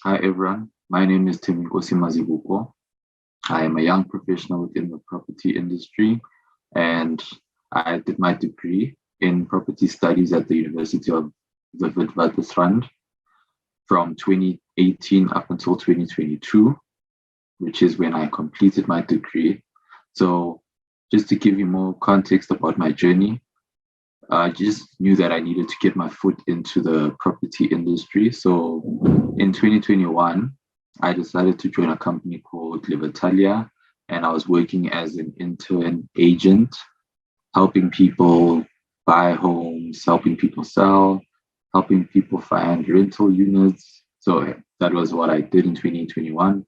Hi everyone, my name is Thembinkosi Mazibuko. I am a young professional within the property industry and I did my degree in property studies at the University of the Witwatersrand from 2018 up until 2022, which is when I completed my degree. So just to give you more context about my journey, I just knew that I needed to get my foot into the property industry. So in 2021, I decided to join a company called Livitalia, and I was working as an intern agent, helping people buy homes, helping people sell, helping people find rental units. So that was what I did in 2021.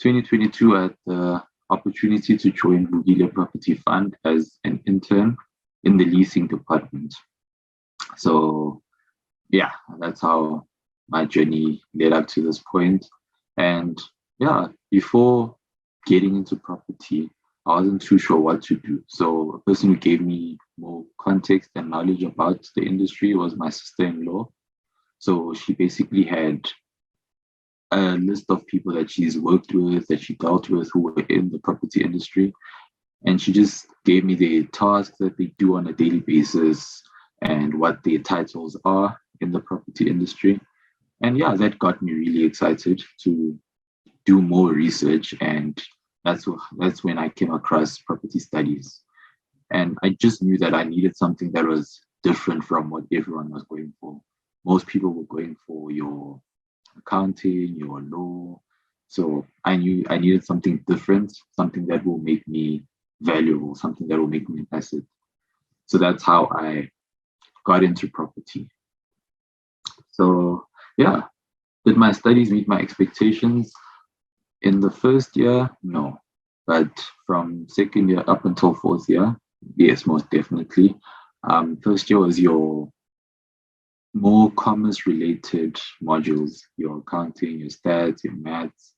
2022, I had the opportunity to join Vugile Property Fund as an intern in the leasing department. So yeah, that's how my journey led up to this point. And yeah, before getting into property, I wasn't too sure what to do. So a person who gave me more context and knowledge about the industry was my sister-in-law. So she basically had a list of people that she's worked with, that she dealt with, who were in the property industry. And she just gave me the tasks that they do on a daily basis and what their titles are in the property industry. And yeah, that got me really excited to do more research. And that's when I came across property studies. And I just knew that I needed something that was different from what everyone was going for. Most people were going for your accounting, your law. So I knew I needed something different, something that will make me valuable, something that will make me an asset. So that's how I got into property. So yeah, did my studies meet my expectations? In the first year, no. But from second year up until fourth year, yes, most definitely. First year was your more commerce related modules, your accounting, your stats, your maths,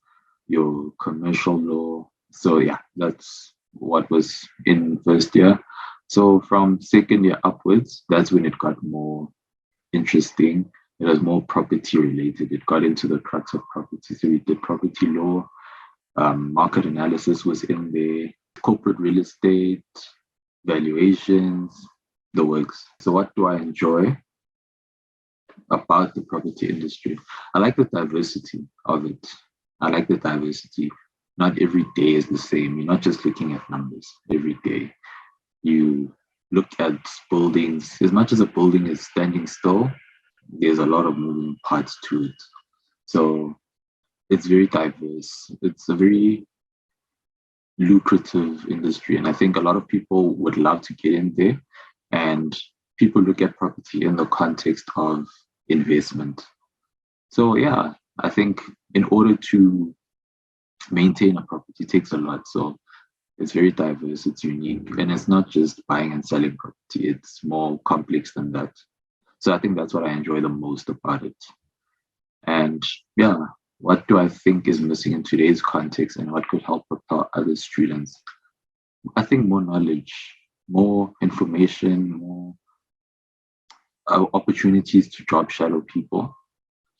your commercial law. So yeah, that's what was in first year. So from second year upwards, that's when it got more interesting. It was more property related. It got into the crux of property. So we did property law, market analysis was in there, corporate real estate, valuations, the works. So what do I enjoy about the property industry? I like the diversity of it. I like the diversity. Not every day is the same. You're not just looking at numbers every day. You look at buildings. As much as a building is standing still, there's a lot of moving parts to it. So it's very diverse. It's a very lucrative industry. And I think a lot of people would love to get in there. And people look at property in the context of investment. So yeah, I think in order to maintain a property takes a lot. So it's very diverse, it's unique, and it's not just buying and selling property, it's more complex than that. So I think that's what I enjoy the most about it. And yeah, what do I think is missing in today's context and what could help propel other students? I think more knowledge, more information, more opportunities to job shadow people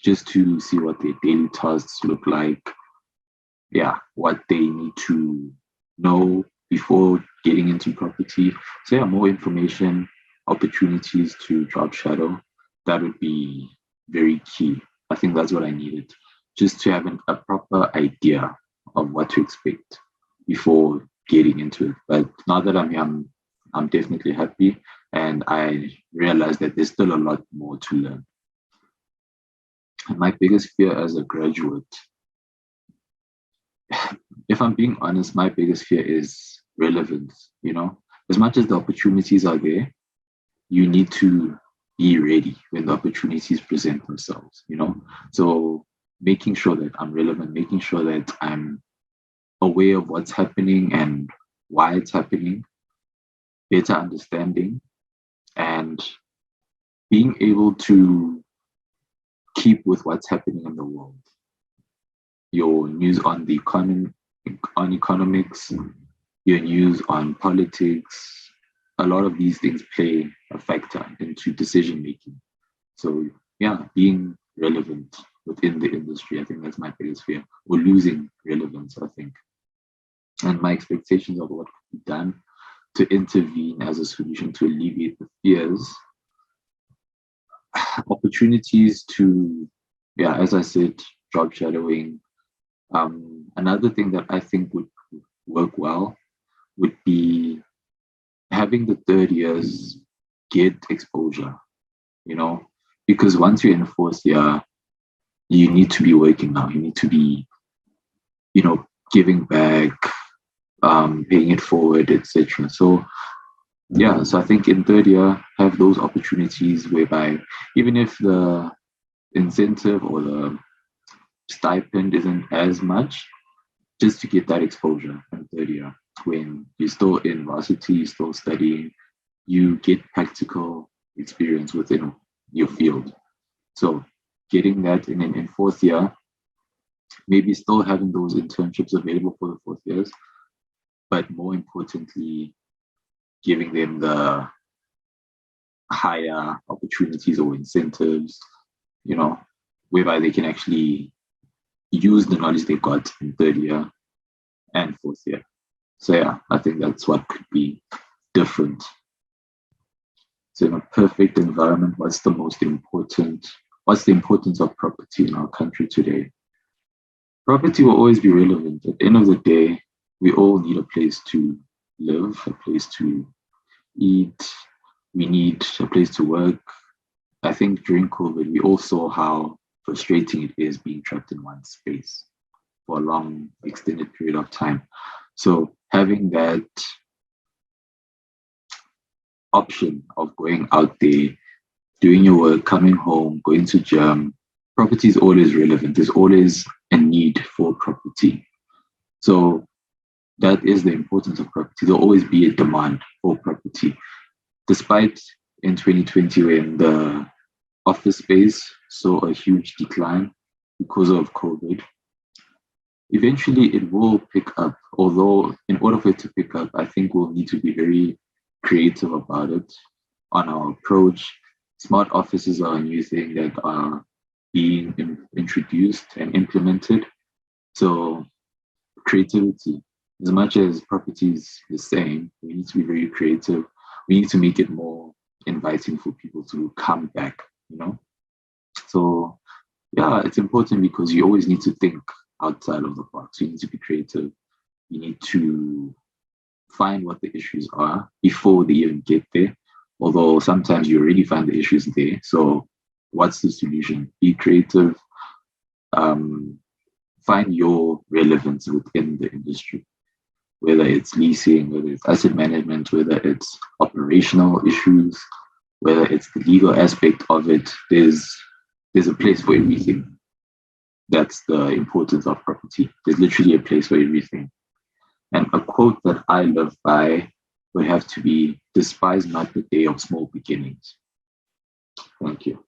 just to see what their daily tasks look like. Yeah, what they need to know before getting into property. So yeah, more information, opportunities to job shadow. That would be very key. I think that's what I needed, just to have a proper idea of what to expect before getting into it. But now that I'm here, I'm definitely happy, and I realize that there's still a lot more to learn. And my biggest fear as a graduate, if I'm being honest, my biggest fear is relevance. As much as the opportunities are there, you need to be ready when the opportunities present themselves. So making sure that I'm relevant, making sure that I'm aware of what's happening and why it's happening, better understanding, and being able to keep with what's happening in the world. Your news on the on economics, your news on politics, a lot of these things play a factor into decision making. So yeah, being relevant within the industry. I think that's my biggest fear, or losing relevance, I think. And my expectations of what could be done to intervene as a solution to alleviate the fears, opportunities to, yeah, as I said, job shadowing. Another thing that I think would work well would be having the third years get exposure, you know, because once you're in fourth year, you need to be working now. You need to be, giving back, paying it forward, etc. So yeah, so I think in third year, have those opportunities whereby even if the incentive or the stipend isn't as much, just to get that exposure in third year when you're still in varsity, you're still studying, you get practical experience within your field. So getting that in fourth year, maybe still having those internships available for the fourth years, but more importantly, giving them the higher opportunities or incentives, whereby they can actually use the knowledge they got in third year and fourth year. So yeah, I think that's what could be different. So in a perfect environment, what's the importance of property in our country today? Property will always be relevant. At the end of the day, we all need a place to live, a place to eat, we need a place to work. I think during COVID, we all saw how frustrating it is being trapped in one space for a long, extended period of time. So having that option of going out there, doing your work, coming home, going to gym, property is always relevant. There's always a need for property. So that is the importance of property. There'll always be a demand for property. Despite in 2020 when the office space saw a huge decline because of COVID, eventually it will pick up. Although in order for it to pick up, I think we'll need to be very creative about it on our approach. Smart offices are a new thing that are being introduced and implemented. So creativity, as much as property is the same, we need to be very creative. We need to make it more inviting for people to come back, So yeah, it's important because you always need to think outside of the box. You need to be creative. You need to find what the issues are before they even get there. Although sometimes you already find the issues there. So what's the solution? Be creative. Find your relevance within the industry, whether it's leasing, whether it's asset management, whether it's operational issues, whether it's the legal aspect of it. There's a place for everything. That's the importance of property. There's literally a place for everything. And a quote that I live by would have to be, despise not the day of small beginnings. Thank you.